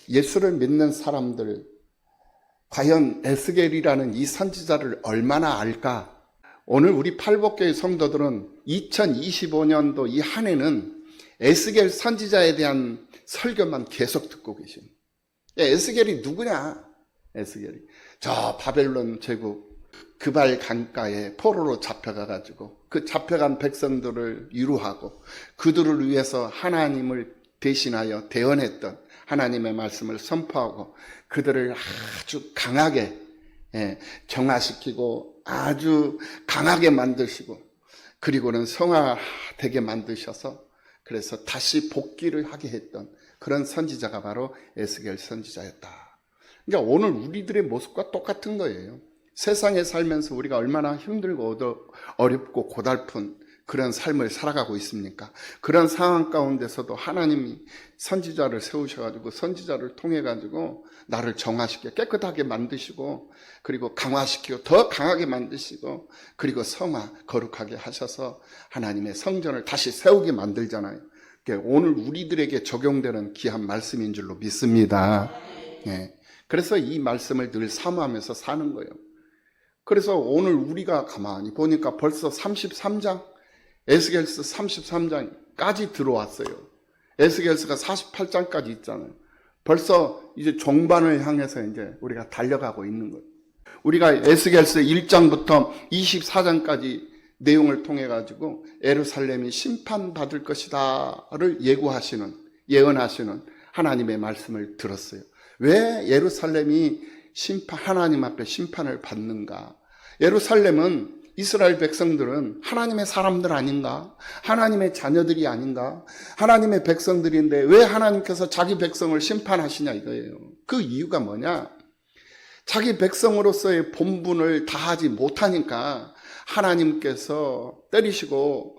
예수를 믿는 사람들, 과연 에스겔이라는 이 선지자를 얼마나 알까? 오늘 우리 팔복교회 성도들은 2025년도 이 한 해는 에스겔 선지자에 대한 설교만 계속 듣고 계십니다. 에스겔이 누구냐? 에스겔이 저 바벨론 제국 그발 강가에 포로로 잡혀가가지고 그 잡혀간 백성들을 위로하고 그들을 위해서 하나님을 대신하여 대언했던 하나님의 말씀을 선포하고 그들을 아주 강하게 정화시키고 아주 강하게 만드시고 그리고는 성화되게 만드셔서 그래서 다시 복귀를 하게 했던 그런 선지자가 바로 에스겔 선지자였다. 그러니까 오늘 우리들의 모습과 똑같은 거예요. 세상에 살면서 우리가 얼마나 힘들고 어렵고 고달픈 그런 삶을 살아가고 있습니까? 그런 상황 가운데서도 하나님이 선지자를 세우셔가지고 선지자를 통해가지고 나를 정화시켜 깨끗하게 만드시고 그리고 강화시키고 더 강하게 만드시고 그리고 성화 거룩하게 하셔서 하나님의 성전을 다시 세우게 만들잖아요. 오늘 우리들에게 적용되는 귀한 말씀인 줄로 믿습니다. 그래서 이 말씀을 늘 사모하면서 사는 거예요. 그래서 오늘 우리가 가만히 보니까 벌써 33장, 에스겔서 33장까지 들어왔어요. 에스겔서가 48장까지 있잖아요. 벌써 이제 종반을 향해서 이제 우리가 달려가고 있는 거예요. 우리가 에스겔서 1장부터 24장까지 내용을 통해 가지고 예루살렘이 심판받을 것이다를 예언하시는 하나님의 말씀을 들었어요. 왜 예루살렘이 하나님 앞에 심판을 받는가? 예루살렘은 이스라엘 백성들은 하나님의 사람들 아닌가? 하나님의 자녀들이 아닌가? 하나님의 백성들인데 왜 하나님께서 자기 백성을 심판하시냐 이거예요. 그 이유가 뭐냐? 자기 백성으로서의 본분을 다하지 못하니까 하나님께서 때리시고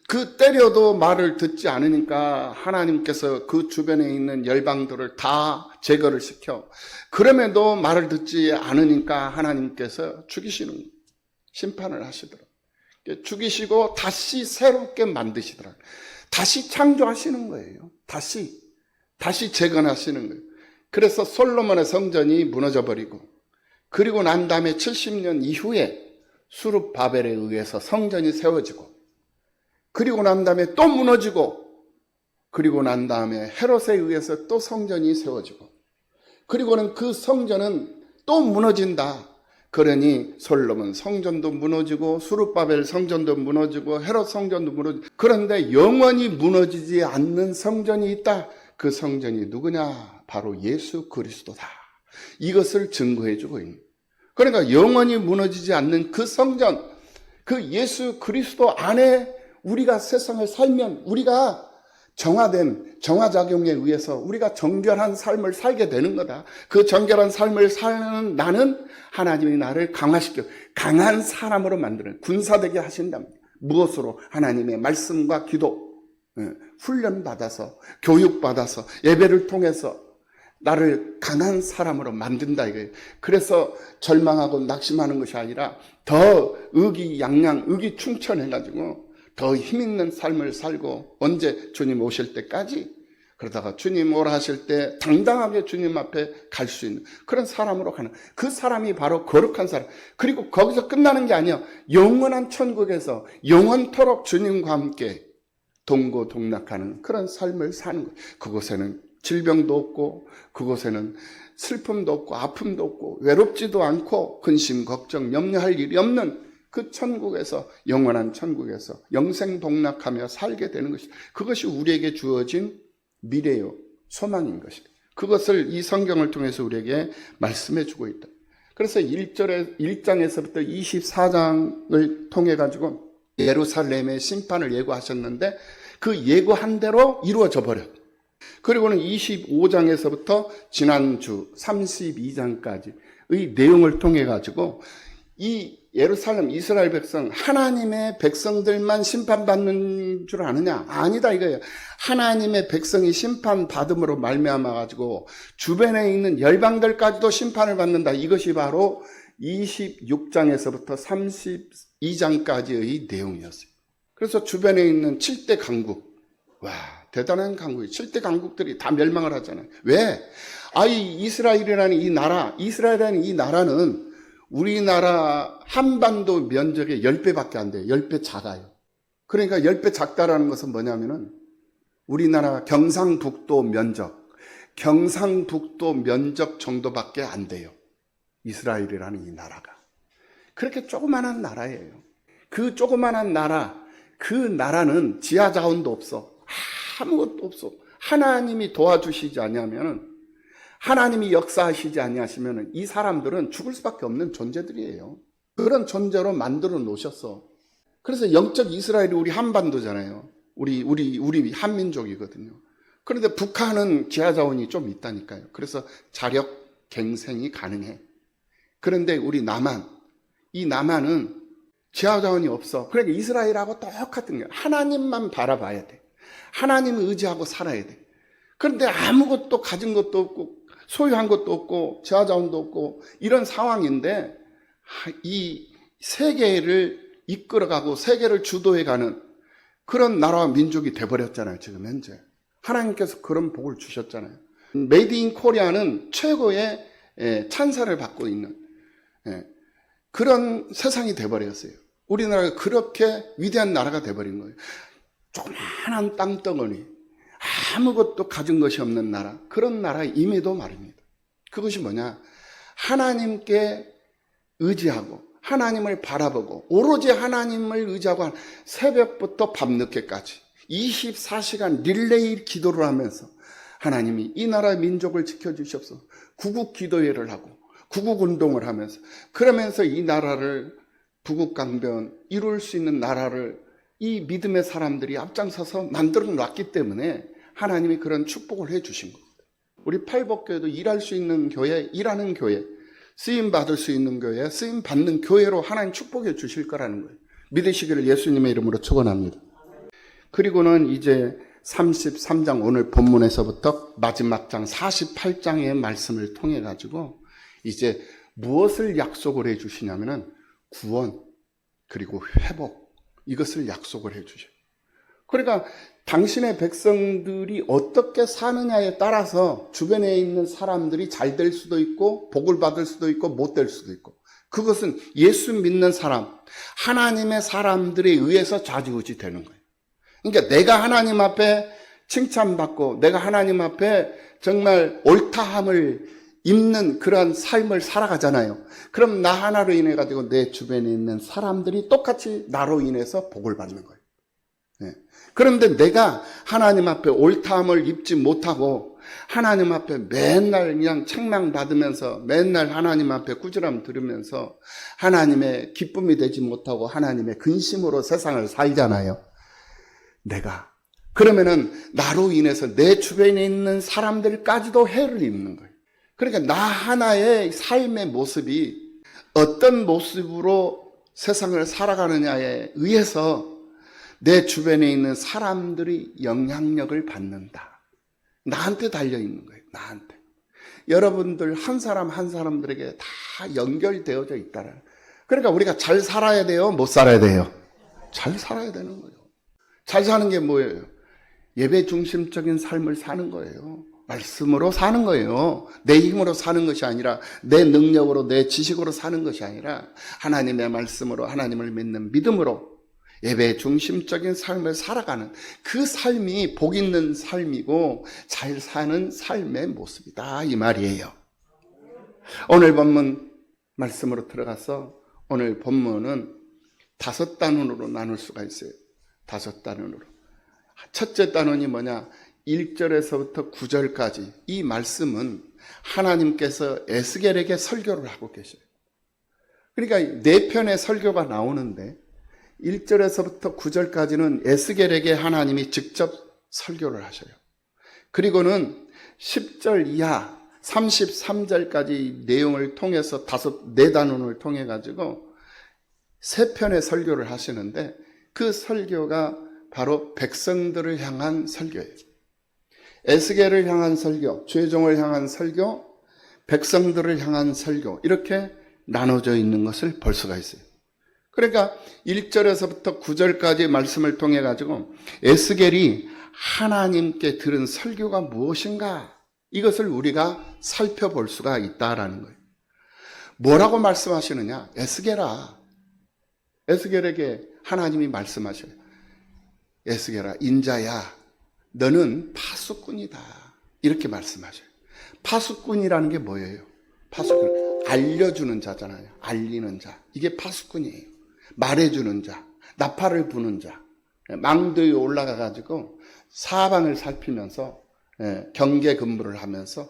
그 때려도 말을 듣지 않으니까 하나님께서 그 주변에 있는 열방들을 다 제거를 시켜 그럼에도 말을 듣지 않으니까 하나님께서 죽이시는 거예요. 심판을 하시더라고요. 죽이시고 다시 새롭게 만드시더라고요. 다시 창조하시는 거예요. 다시 재건하시는 거예요. 그래서 솔로몬의 성전이 무너져 버리고 그리고 난 다음에 70년 이후에 수룹바벨에 의해서 성전이 세워지고 그리고 난 다음에 또 무너지고 그리고 난 다음에 헤롯에 의해서 또 성전이 세워지고 그리고는 그 성전은 또 무너진다. 그러니 솔로몬 성전도 무너지고 수룹바벨 성전도 무너지고 헤롯 성전도 무너지고 그런데 영원히 무너지지 않는 성전이 있다. 그 성전이 누구냐? 바로 예수 그리스도다. 이것을 증거해주고 있는 그러니까 영원히 무너지지 않는 그 성전, 그 예수 그리스도 안에 우리가 세상을 살면 우리가 정화작용에 의해서 우리가 정결한 삶을 살게 되는 거다. 그 정결한 삶을 사는 나는 하나님이 나를 강화시켜 강한 사람으로 만드는 군사되게 하신답니다. 무엇으로? 하나님의 말씀과 기도, 훈련받아서 교육받아서 예배를 통해서 나를 강한 사람으로 만든다 이거예요. 그래서 절망하고 낙심하는 것이 아니라 더 의기충천해가지고 더 힘있는 삶을 살고 언제 주님 오실 때까지 그러다가 주님 오라 하실 때 당당하게 주님 앞에 갈 수 있는 그런 사람으로 가는 그 사람이 바로 거룩한 사람. 그리고 거기서 끝나는 게 아니야. 영원한 천국에서 영원토록 주님과 함께 동고동락하는 그런 삶을 사는 거예요. 그곳에는 질병도 없고 그곳에는 슬픔도 없고 아픔도 없고 외롭지도 않고 근심 걱정 염려할 일이 없는 그 천국에서 영원한 천국에서 영생복락하며 살게 되는 것이 그것이 우리에게 주어진 미래요 소망인 것입니다. 그것을 이 성경을 통해서 우리에게 말씀해 주고 있다. 그래서 1장에서부터 24장을 통해 가지고 예루살렘의 심판을 예고하셨는데 그 예고한 대로 이루어져 버렸다. 그리고는 25장에서부터 지난주 32장까지의 내용을 통해 가지고 이 예루살렘 이스라엘 백성 하나님의 백성들만 심판받는 줄 아느냐? 아니다 이거예요. 하나님의 백성이 심판받음으로 말미암아 가지고 주변에 있는 열방들까지도 심판을 받는다. 이것이 바로 26장에서부터 32장까지의 내용이었어요. 그래서 주변에 있는 7대 강국, 와 대단한 강국이 7대 강국들이 다 멸망을 하잖아요. 왜? 이스라엘이라는 이 나라는 우리나라 한반도 면적의 10배밖에 안 돼요. 10배 작아요. 그러니까 10배 작다라는 것은 뭐냐면은 우리나라 경상북도 면적 정도밖에 안 돼요. 이스라엘이라는 이 나라가. 그렇게 조그만한 나라예요. 그 조그만한 나라, 그 나라는 지하 자원도 없어. 아무것도 없어. 하나님이 도와주시지 않으면은, 하나님이 역사하시지 아니하시면은 이 사람들은 죽을 수밖에 없는 존재들이에요. 그런 존재로 만들어 놓으셨어. 그래서 영적 이스라엘이 우리 한반도잖아요. 우리 한민족이거든요. 그런데 북한은 지하 자원이 좀 있다니까요. 그래서 자력 갱생이 가능해. 그런데 우리 이 남한은 지하 자원이 없어. 그러니까 이스라엘하고 똑같은 거예요. 하나님만 바라봐야 돼. 하나님을 의지하고 살아야 돼. 그런데 아무것도 가진 것도 없고 소유한 것도 없고 지하 자원도 없고 이런 상황인데 이 세계를 이끌어가고 세계를 주도해가는 그런 나라와 민족이 돼버렸잖아요. 지금 현재 하나님께서 그런 복을 주셨잖아요. 메이드 인 코리아는 최고의 찬사를 받고 있는 그런 세상이 돼버렸어요. 우리나라가 그렇게 위대한 나라가 돼버린 거예요. 조그마한 땅덩어리, 아무것도 가진 것이 없는 나라, 그런 나라의 임의도 말입니다. 그것이 뭐냐? 하나님께 의지하고 하나님을 바라보고 오로지 하나님을 의지하고 새벽부터 밤늦게까지 24시간 릴레이 기도를 하면서 하나님이 이 나라의 민족을 지켜주시옵소서. 구국 기도회를 하고 구국 운동을 하면서 그러면서 이 나라를 부국강변 이룰 수 있는 나라를 이 믿음의 사람들이 앞장서서 만들어 놨기 때문에 하나님이 그런 축복을 해 주신 겁니다. 우리 팔복교회도 일할 수 있는 교회, 일하는 교회, 쓰임 받을 수 있는 교회, 쓰임 받는 교회로 하나님 축복해 주실 거라는 거예요. 믿으시기를 예수님의 이름으로 축원합니다. 그리고는 이제 33장 오늘 본문에서부터 마지막 장 48장의 말씀을 통해 가지고 이제 무엇을 약속을 해 주시냐면은 구원 그리고 회복 이것을 약속을 해 주셔요. 그러니까 당신의 백성들이 어떻게 사느냐에 따라서 주변에 있는 사람들이 잘 될 수도 있고 복을 받을 수도 있고 못 될 수도 있고 그것은 예수 믿는 사람, 하나님의 사람들에 의해서 좌지우지 되는 거예요. 그러니까 내가 하나님 앞에 칭찬받고 내가 하나님 앞에 정말 옳다함을 입는 그런 삶을 살아가잖아요. 그럼 나 하나로 인해 가지고 내 주변에 있는 사람들이 똑같이 나로 인해서 복을 받는 거예요. 네. 그런데 내가 하나님 앞에 옳다함을 입지 못하고 하나님 앞에 맨날 그냥 책망받으면서 맨날 하나님 앞에 꾸지람 들으면서 하나님의 기쁨이 되지 못하고 하나님의 근심으로 세상을 살잖아요. 내가 그러면은 나로 인해서 내 주변에 있는 사람들까지도 해를 입는 거예요. 그러니까 나 하나의 삶의 모습이 어떤 모습으로 세상을 살아가느냐에 의해서 내 주변에 있는 사람들이 영향력을 받는다. 나한테 달려있는 거예요. 나한테. 여러분들 한 사람 한 사람들에게 다 연결되어져 있다는. 그러니까 우리가 잘 살아야 돼요? 못 살아야 돼요? 잘 살아야 되는 거예요. 잘 사는 게 뭐예요? 예배 중심적인 삶을 사는 거예요. 말씀으로 사는 거예요. 내 힘으로 사는 것이 아니라 내 능력으로 내 지식으로 사는 것이 아니라 하나님의 말씀으로 하나님을 믿는 믿음으로 예배 중심적인 삶을 살아가는 그 삶이 복 있는 삶이고 잘 사는 삶의 모습이다 이 말이에요. 오늘 본문 말씀으로 들어가서 오늘 본문은 5단원으로 나눌 수가 있어요. 5단원으로. 첫째 단원이 뭐냐? 1절에서부터 9절까지 이 말씀은 하나님께서 에스겔에게 설교를 하고 계셔요. 그러니까 4편의 설교가 나오는데 1절에서부터 9절까지는 에스겔에게 하나님이 직접 설교를 하셔요. 그리고는 10절 이하 33절까지 내용을 통해서 4단원을 통해 가지고 3편의 설교를 하시는데 그 설교가 바로 백성들을 향한 설교예요. 에스겔을 향한 설교, 죄종을 향한 설교, 백성들을 향한 설교 이렇게 나눠져 있는 것을 볼 수가 있어요. 그러니까 1절에서부터 9절까지 말씀을 통해 가지고 에스겔이 하나님께 들은 설교가 무엇인가 이것을 우리가 살펴볼 수가 있다라는 거예요. 뭐라고 말씀하시느냐? 에스겔에게 하나님이 말씀하셔요. 에스겔아, 인자야, 너는 파수꾼이다. 이렇게 말씀하셔요. 파수꾼이라는 게 뭐예요? 파수꾼, 알려주는 자잖아요. 알리는 자. 이게 파수꾼이에요. 말해주는 자, 나팔을 부는 자. 망도 위에 올라가가지고 사방을 살피면서 경계 근무를 하면서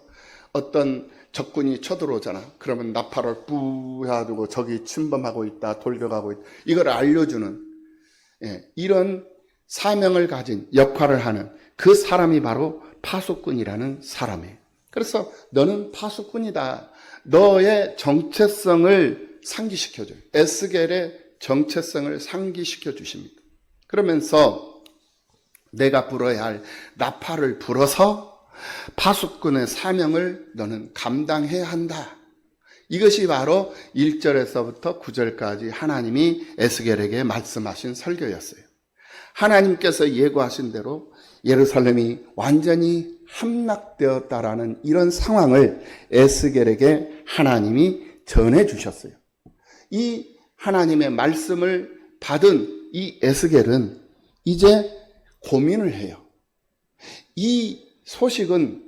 어떤 적군이 쳐들어오잖아. 그러면 나팔을 뿌 해가지고 저기 침범하고 있다, 돌격하고 있다. 이걸 알려주는 이런 사명을 가진 역할을 하는 그 사람이 바로 파수꾼이라는 사람이에요. 그래서 너는 파수꾼이다. 너의 정체성을 상기시켜줘요. 에스겔의 정체성을 상기시켜 주십니다. 그러면서 내가 불어야 할 나팔을 불어서 파수꾼의 사명을 너는 감당해야 한다. 이것이 바로 1절에서부터 9절까지 하나님이 에스겔에게 말씀하신 설교였어요. 하나님께서 예고하신 대로 예루살렘이 완전히 함락되었다라는 이런 상황을 에스겔에게 하나님이 전해 주셨어요. 이 하나님의 말씀을 받은 이 에스겔은 이제 고민을 해요. 이 소식은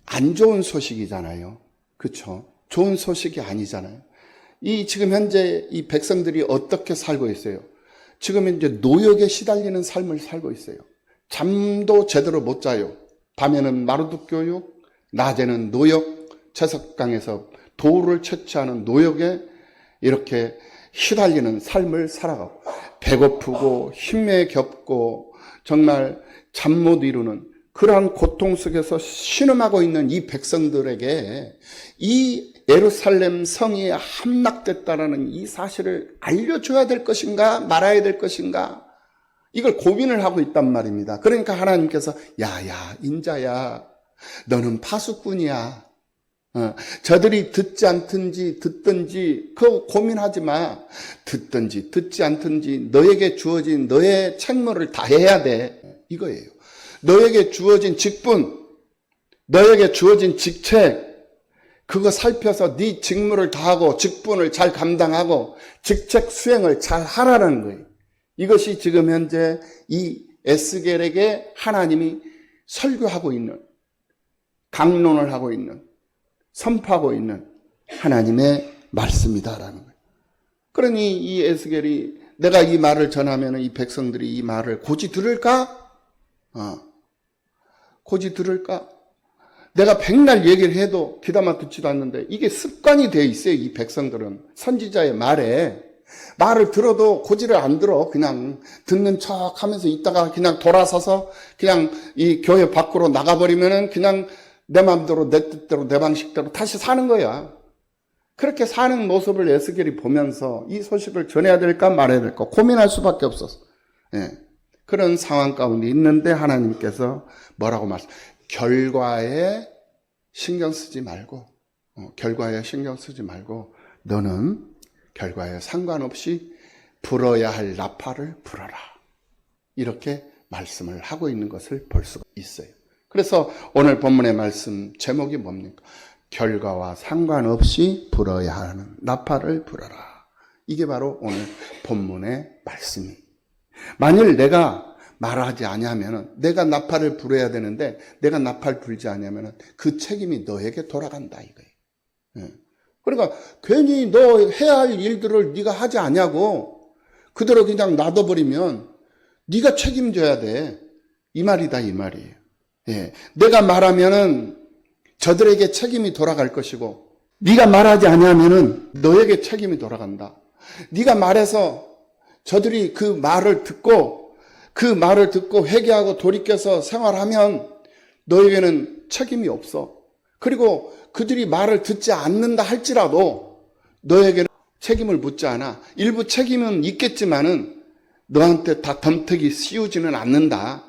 안 좋은 소식이잖아요. 그렇죠? 좋은 소식이 아니잖아요. 지금 현재 이 백성들이 어떻게 살고 있어요? 지금 이제 노역에 시달리는 삶을 살고 있어요. 잠도 제대로 못 자요. 밤에는 마루둑 교육, 낮에는 노역, 채석강에서 돌을 채취하는 노역에 이렇게 시달리는 삶을 살아가고, 배고프고 힘에 겹고 정말 잠 못 이루는 그러한 고통 속에서 신음하고 있는 이 백성들에게 이 예루살렘 성이 함락됐다라는 이 사실을 알려줘야 될 것인가 말아야 될 것인가, 이걸 고민을 하고 있단 말입니다. 그러니까 하나님께서 야야 인자야, 너는 파수꾼이야. 저들이 듣지 않든지 듣든지 그거 고민하지 마. 듣든지 듣지 않든지 너에게 주어진 너의 책무를 다해야 돼. 이거예요. 너에게 주어진 직분, 너에게 주어진 직책, 그거 살펴서 네 직무를 다하고 직분을 잘 감당하고 직책 수행을 잘 하라는 거예요. 이것이 지금 현재 이 에스겔에게 하나님이 설교하고 있는, 강론을 하고 있는, 선포하고 있는 하나님의 말씀이다라는 거예요. 그러니 이 에스겔이 내가 이 말을 전하면 이 백성들이 이 말을 고지 들을까? 고지 들을까? 내가 백날 얘기를 해도 귀담아 듣지도 않는데 이게 습관이 돼 있어요. 이 백성들은 선지자의 말을 들어도 고지를 안 들어. 그냥 듣는 척 하면서 있다가 그냥 돌아서서 그냥 이 교회 밖으로 나가버리면은 그냥 내 마음대로 내 뜻대로 내 방식대로 다시 사는 거야. 그렇게 사는 모습을 에스겔이 보면서 이 소식을 전해야 될까 말해야 될까 고민할 수밖에 없었어. 그런 상황 가운데 있는데 하나님께서 뭐라고 결과에 신경 쓰지 말고, 결과에 신경 쓰지 말고 너는 결과에 상관없이 불어야 할 나팔을 불어라. 이렇게 말씀을 하고 있는 것을 볼 수가 있어요. 그래서 오늘 본문의 말씀 제목이 뭡니까? 결과와 상관없이 불어야 하는 나팔을 불어라. 이게 바로 오늘 본문의 말씀이. 만일 내가 말하지 아니하면은, 내가 나팔을 불어야 되는데 내가 나팔 불지 아니하면은 그 책임이 너에게 돌아간다 이거예요. 그러니까 괜히 너 해야 할 일들을 네가 하지 않냐고 그대로 그냥 놔둬버리면 네가 책임져야 돼. 이 말이다 이 말이에요. 내가 말하면은 저들에게 책임이 돌아갈 것이고, 네가 말하지 아니하면은 너에게 책임이 돌아간다. 네가 말해서 저들이 그 말을 듣고 회개하고 돌이켜서 생활하면 너에게는 책임이 없어. 그리고 그들이 말을 듣지 않는다 할지라도 너에게는 책임을 묻지 않아. 일부 책임은 있겠지만은 너한테 다 덤택이 씌우지는 않는다.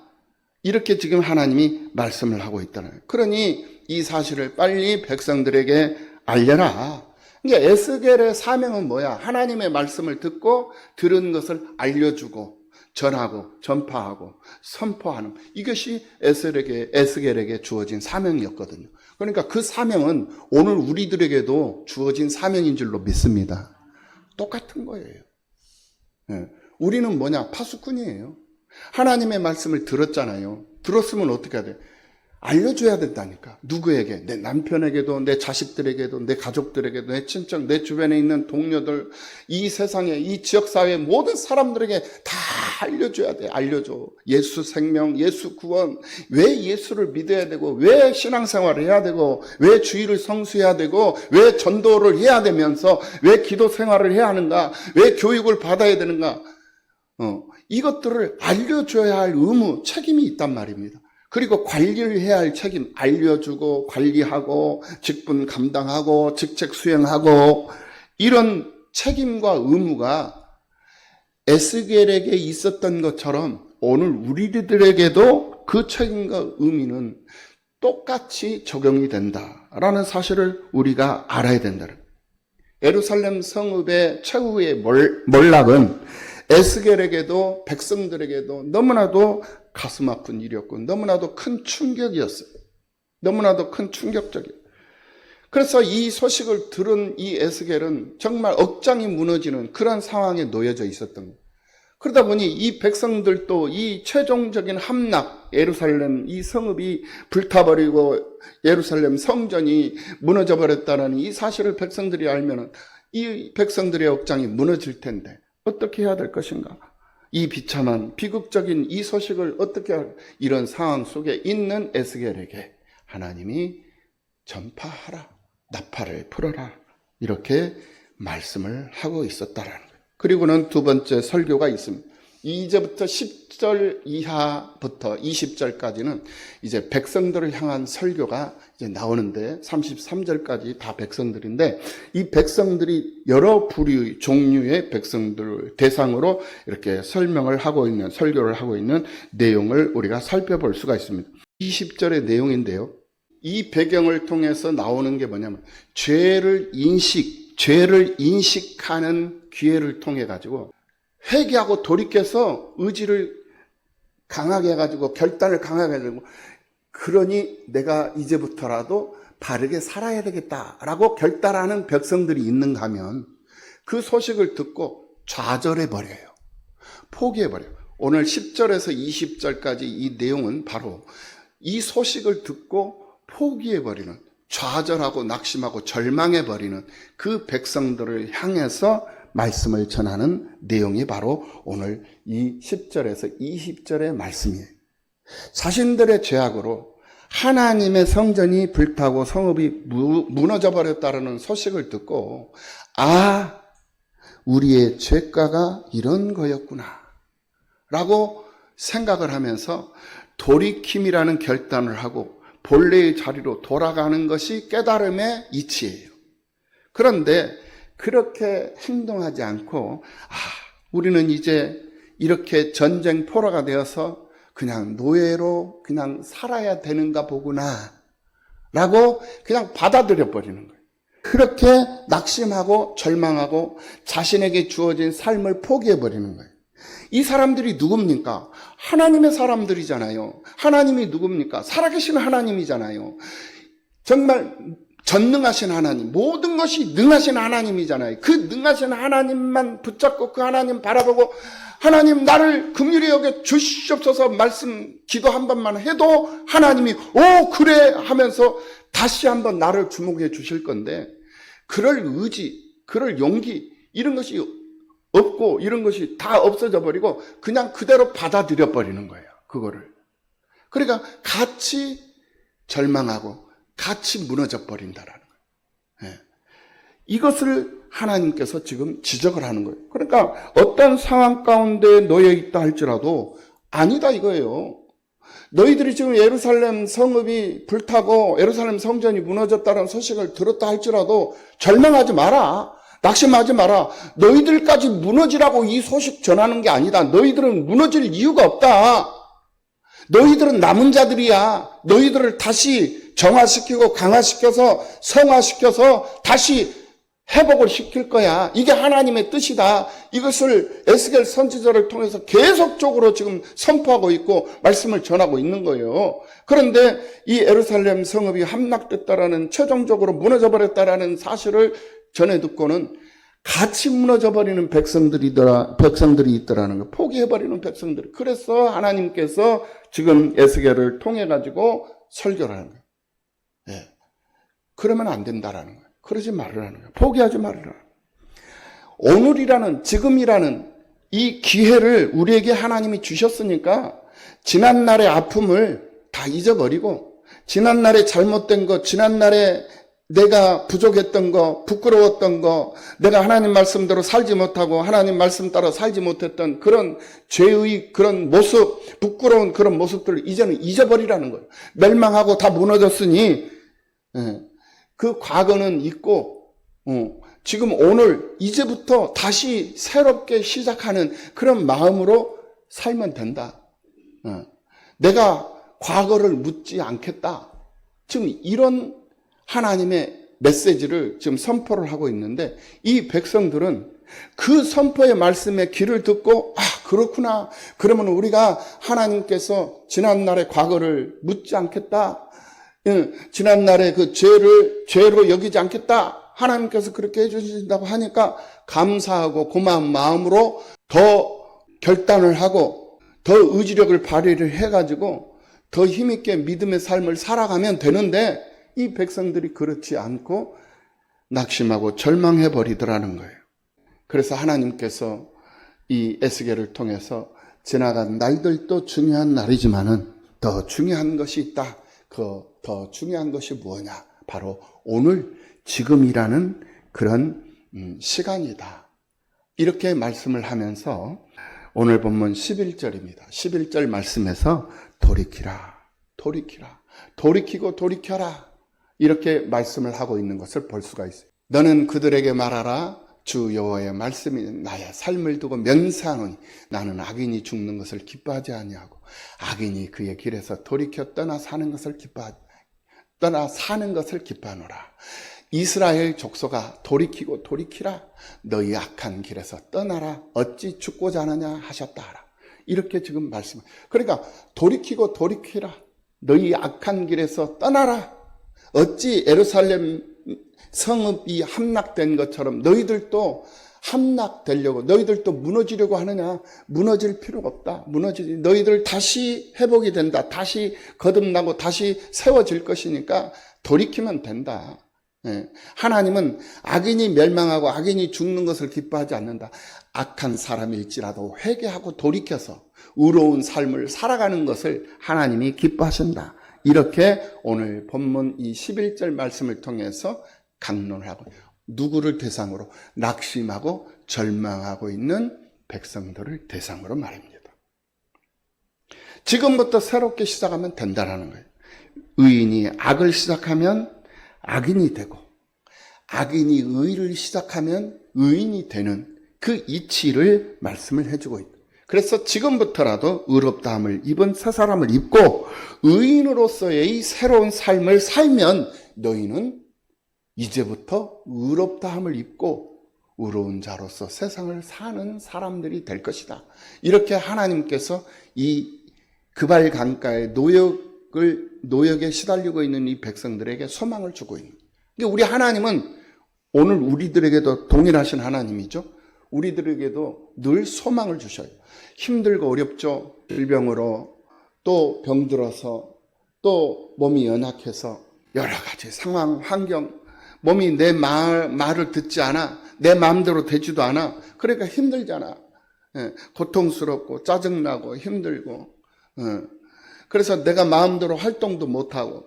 이렇게 지금 하나님이 말씀을 하고 있다는 거예요. 그러니 이 사실을 빨리 백성들에게 알려라. 그러니까 에스겔의 사명은 뭐야? 하나님의 말씀을 듣고 들은 것을 알려주고 전하고 전파하고 선포하는, 이것이 에스겔에게 주어진 사명이었거든요. 그러니까 그 사명은 오늘 우리들에게도 주어진 사명인 줄로 믿습니다. 똑같은 거예요. 예. 우리는 뭐냐? 파수꾼이에요. 하나님의 말씀을 들었잖아요. 들었으면 어떻게 해야 돼? 알려줘야 된다니까. 누구에게? 내 남편에게도, 내 자식들에게도, 내 가족들에게도, 내 친척, 내 주변에 있는 동료들, 이 세상에, 이 지역사회 모든 사람들에게 다 알려줘야 돼. 알려줘. 예수 생명, 예수 구원, 왜 예수를 믿어야 되고, 왜 신앙생활을 해야 되고, 왜 주일을 성수해야 되고, 왜 전도를 해야 되면서, 왜 기도 생활을 해야 하는가, 왜 교육을 받아야 되는가. 이것들을 알려줘야 할 의무, 책임이 있단 말입니다. 그리고 관리를 해야 할 책임, 알려주고 관리하고 직분 감당하고 직책 수행하고 이런 책임과 의무가 에스겔에게 있었던 것처럼 오늘 우리들에게도 그 책임과 의미는 똑같이 적용이 된다라는 사실을 우리가 알아야 된다는 거예요. 예루살렘 성읍의 최후의 몰락은 에스겔에게도 백성들에게도 너무나도 가슴 아픈 일이었고 너무나도 큰 충격이었어요. 너무나도 큰 충격적이에요. 그래서 이 소식을 들은 이 에스겔은 정말 억장이 무너지는 그런 상황에 놓여져 있었던 거예요. 그러다 보니 이 백성들도 이 최종적인 함락, 예루살렘 이 성읍이 불타버리고 예루살렘 성전이 무너져 버렸다는 이 사실을 백성들이 알면은 이 백성들의 억장이 무너질 텐데 어떻게 해야 될 것인가? 이 비참한 비극적인 이 소식을 어떻게 이런 상황 속에 있는 에스겔에게 하나님이 전파하라, 나팔을 불어라 이렇게 말씀을 하고 있었다라는 거예요. 그리고는 두 번째 설교가 있습니다. 이제부터 10절 이하부터 20절까지는 이제 백성들을 향한 설교가 이제 나오는데 33절까지 다 백성들인데 이 백성들이 여러 부류의 종류의 백성들을 대상으로 이렇게 설명을 하고 있는 설교를 하고 있는 내용을 우리가 살펴볼 수가 있습니다. 20절의 내용인데요. 이 배경을 통해서 나오는 게 뭐냐면 죄를 인식하는 기회를 통해 가지고 회개하고 돌이켜서 의지를 강하게 해가지고 결단을 강하게 해가지고 그러니 내가 이제부터라도 바르게 살아야 되겠다라고 결단하는 백성들이 있는가 하면 그 소식을 듣고 좌절해버려요. 포기해버려요. 오늘 10절에서 20절까지 이 내용은 바로 이 소식을 듣고 포기해버리는 좌절하고 낙심하고 절망해버리는 그 백성들을 향해서 말씀을 전하는 내용이 바로 오늘 이 10절에서 20절의 말씀이에요. 자신들의 죄악으로 하나님의 성전이 불타고 성읍이 무너져 버렸다는 소식을 듣고 아, 우리의 죄가가 이런 거였구나 라고 생각을 하면서 돌이킴이라는 결단을 하고 본래의 자리로 돌아가는 것이 깨달음의 이치예요. 그런데 그렇게 행동하지 않고 우리는 이제 이렇게 전쟁 포로가 되어서 그냥 노예로 그냥 살아야 되는가 보구나 라고 그냥 받아들여 버리는 거예요. 그렇게 낙심하고 절망하고 자신에게 주어진 삶을 포기해 버리는 거예요. 이 사람들이 누굽니까? 하나님의 사람들이잖아요. 하나님이 누굽니까? 살아계신 하나님이잖아요. 정말 전능하신 하나님, 모든 것이 능하신 하나님이잖아요. 그 능하신 하나님만 붙잡고 그 하나님 바라보고 하나님 나를 긍휼히 여겨 주시옵소서 말씀 기도 한 번만 해도 하나님이 오 그래 하면서 다시 한번 나를 주목해 주실 건데 그럴 의지, 그럴 용기 이런 것이 없고 이런 것이 다 없어져 버리고 그냥 그대로 받아들여 버리는 거예요. 그거를. 그러니까 같이 절망하고 같이 무너져 버린다라는 거예요. 예. 이것을 하나님께서 지금 지적을 하는 거예요. 그러니까 어떤 상황 가운데 놓여 있다 할지라도 아니다 이거예요. 너희들이 지금 예루살렘 성읍이 불타고 예루살렘 성전이 무너졌다는 소식을 들었다 할지라도 절망하지 마라. 낙심하지 마라. 너희들까지 무너지라고 이 소식 전하는 게 아니다. 너희들은 무너질 이유가 없다. 너희들은 남은 자들이야. 너희들을 다시 정화시키고 강화시켜서 성화시켜서 다시 회복을 시킬 거야. 이게 하나님의 뜻이다. 이것을 에스겔 선지자를 통해서 계속적으로 지금 선포하고 있고 말씀을 전하고 있는 거예요. 그런데 이 예루살렘 성읍이 함락됐다라는, 최종적으로 무너져버렸다라는 사실을 전해 듣고는 같이 무너져버리는 백성들이 있더라는 거, 포기해버리는 백성들이. 그래서 하나님께서 지금 에스겔을 통해가지고 설교를 하는 거예요. 예. 그러면 안 된다라는 거예요. 그러지 말으라는 거예요. 포기하지 말으라. 오늘이라는, 지금이라는 이 기회를 우리에게 하나님이 주셨으니까 지난날의 아픔을 다 잊어버리고, 지난날에 잘못된 것, 지난날에 내가 부족했던 거, 부끄러웠던 거, 내가 하나님 말씀대로 살지 못하고 하나님 말씀 따라 살지 못했던 그런 죄의 그런 모습, 부끄러운 그런 모습들을 이제는 잊어버리라는 거예요. 멸망하고 다 무너졌으니 그 과거는 잊고 지금 오늘 이제부터 다시 새롭게 시작하는 그런 마음으로 살면 된다. 내가 과거를 묻지 않겠다. 지금 이런 하나님의 메시지를 지금 선포를 하고 있는데, 이 백성들은 그 선포의 말씀에 귀를 듣고, 아, 그렇구나. 그러면 우리가 하나님께서 지난날의 과거를 묻지 않겠다. 지난날의 그 죄로 여기지 않겠다. 하나님께서 그렇게 해주신다고 하니까 감사하고 고마운 마음으로 더 결단을 하고 더 의지력을 발휘를 해가지고 더 힘있게 믿음의 삶을 살아가면 되는데, 이 백성들이 그렇지 않고 낙심하고 절망해 버리더라는 거예요. 그래서 하나님께서 이 에스겔을 통해서 지나간 날들도 중요한 날이지만은 더 중요한 것이 있다. 그 더 중요한 것이 뭐냐? 바로 오늘, 지금이라는 그런 시간이다. 이렇게 말씀을 하면서 오늘 본문 11절입니다. 11절 말씀에서 돌이키라, 돌이키라, 돌이키고 돌이켜라, 이렇게 말씀을 하고 있는 것을 볼 수가 있어요. 너는 그들에게 말하라. 주 여호와의 말씀이 나의 삶을 두고 면사하노니 나는 악인이 죽는 것을 기뻐하지 아니하고 악인이 그의 길에서 돌이켜 떠나 사는 것을 기뻐하노라. 이스라엘 족속아, 돌이키고 돌이키라. 너희 악한 길에서 떠나라. 어찌 죽고자 하느냐 하셨다 하라. 이렇게 지금 말씀. 그러니까 돌이키고 돌이키라. 너희 악한 길에서 떠나라. 어찌 예루살렘 성읍이 함락된 것처럼 너희들도 함락되려고, 너희들도 무너지려고 하느냐? 무너질 필요가 없다. 너희들 다시 회복이 된다. 다시 거듭나고 다시 세워질 것이니까 돌이키면 된다. 하나님은 악인이 멸망하고 악인이 죽는 것을 기뻐하지 않는다. 악한 사람일지라도 회개하고 돌이켜서 의로운 삶을 살아가는 것을 하나님이 기뻐하신다. 이렇게 오늘 본문 이 11절 말씀을 통해서 강론하고, 누구를 대상으로? 낙심하고 절망하고 있는 백성들을 대상으로 말입니다. 지금부터 새롭게 시작하면 된다는 거예요. 의인이 악을 시작하면 악인이 되고, 악인이 의를 시작하면 의인이 되는 그 이치를 말씀을 해주고 있다. 그래서 지금부터라도 의롭다함을 입은 새 사람을 입고 의인으로서의 새로운 삶을 살면 너희는 이제부터 의롭다함을 입고 의로운 자로서 세상을 사는 사람들이 될 것이다. 이렇게 하나님께서 이 그발 강가의 노역에 시달리고 있는 이 백성들에게 소망을 주고 있는. 그러니까 우리 하나님은 오늘 우리들에게도 동일하신 하나님이죠. 우리들에게도 늘 소망을 주셔요. 힘들고 어렵죠. 질병으로, 또 병들어서, 또 몸이 연약해서 여러 가지 상황, 환경, 몸이 내 말을 듣지 않아. 내 마음대로 되지도 않아. 그러니까 힘들잖아. 고통스럽고 짜증나고 힘들고. 그래서 내가 마음대로 활동도 못하고.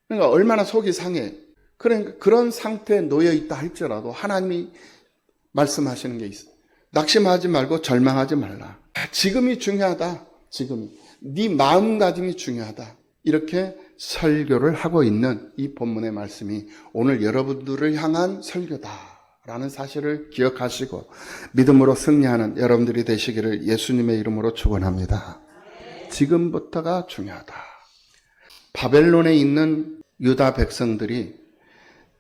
그러니까 얼마나 속이 상해. 그러니까 그런 상태에 놓여 있다 할지라도 하나님이 말씀하시는 게 있어. 낙심하지 말고 절망하지 말라. 지금이 중요하다. 지금 네 마음가짐이 중요하다. 이렇게 설교를 하고 있는 이 본문의 말씀이 오늘 여러분들을 향한 설교다라는 사실을 기억하시고 믿음으로 승리하는 여러분들이 되시기를 예수님의 이름으로 축원합니다. 지금부터가 중요하다. 바벨론에 있는 유다 백성들이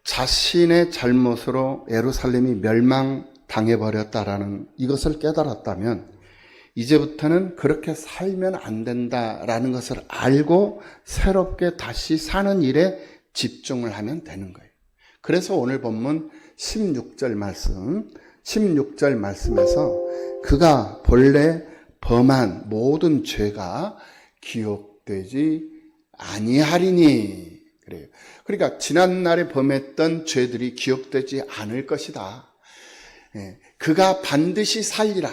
자신의 잘못으로 예루살렘이 멸망당해버렸다라는 이것을 깨달았다면 이제부터는 그렇게 살면 안 된다라는 것을 알고 새롭게 다시 사는 일에 집중을 하면 되는 거예요. 그래서 오늘 본문 16절 말씀에서 그가 본래 범한 모든 죄가 기억되지 아니하리니 그래요. 그러니까 지난날에 범했던 죄들이 기억되지 않을 것이다. 그가 반드시 살리라.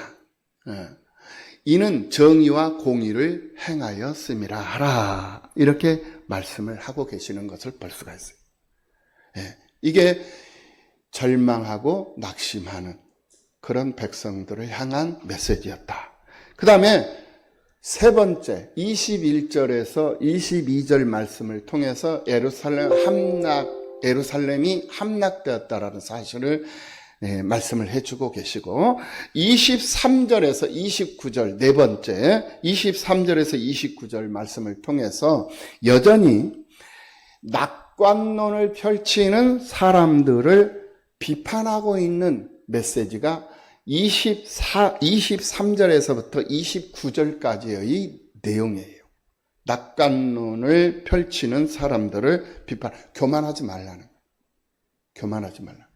이는 정의와 공의를 행하였음이라 하라. 이렇게 말씀을 하고 계시는 것을 볼 수가 있어요. 이게 절망하고 낙심하는 그런 백성들을 향한 메시지였다. 그 다음에 세 번째 21절에서 22절 말씀을 통해서 예루살렘이 함락되었다라는 사실을 말씀을 해주고 계시고 23절에서 29절 네 번째 23절에서 29절 말씀을 통해서 여전히 낙관론을 펼치는 사람들을 비판하고 있는 메시지가 23절에서부터 29절까지의 내용이에요. 낙관론을 펼치는 사람들을 교만하지 말라는 거예요. 교만하지 말라.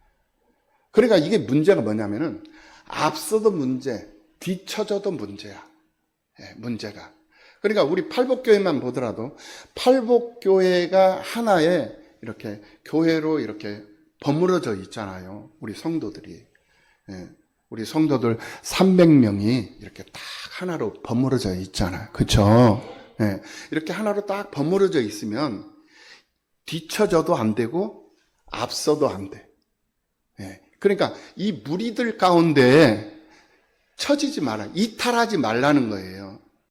그러니까 이게 문제가 뭐냐면은 앞서도 문제, 뒤쳐져도 문제야. 문제가. 그러니까 우리 팔복교회만 보더라도 팔복교회가 하나의 이렇게 교회로 이렇게 버무려져 있잖아요. 우리 성도들이. 우리 성도들 300명이 이렇게 딱 하나로 버무려져 있잖아요. 그렇죠? 이렇게 하나로 딱 버무려져 있으면 뒤쳐져도 안 되고 앞서도 안 돼. 그러니까 이 무리들 가운데 처지지 마라. 이탈하지 말라는 거예요.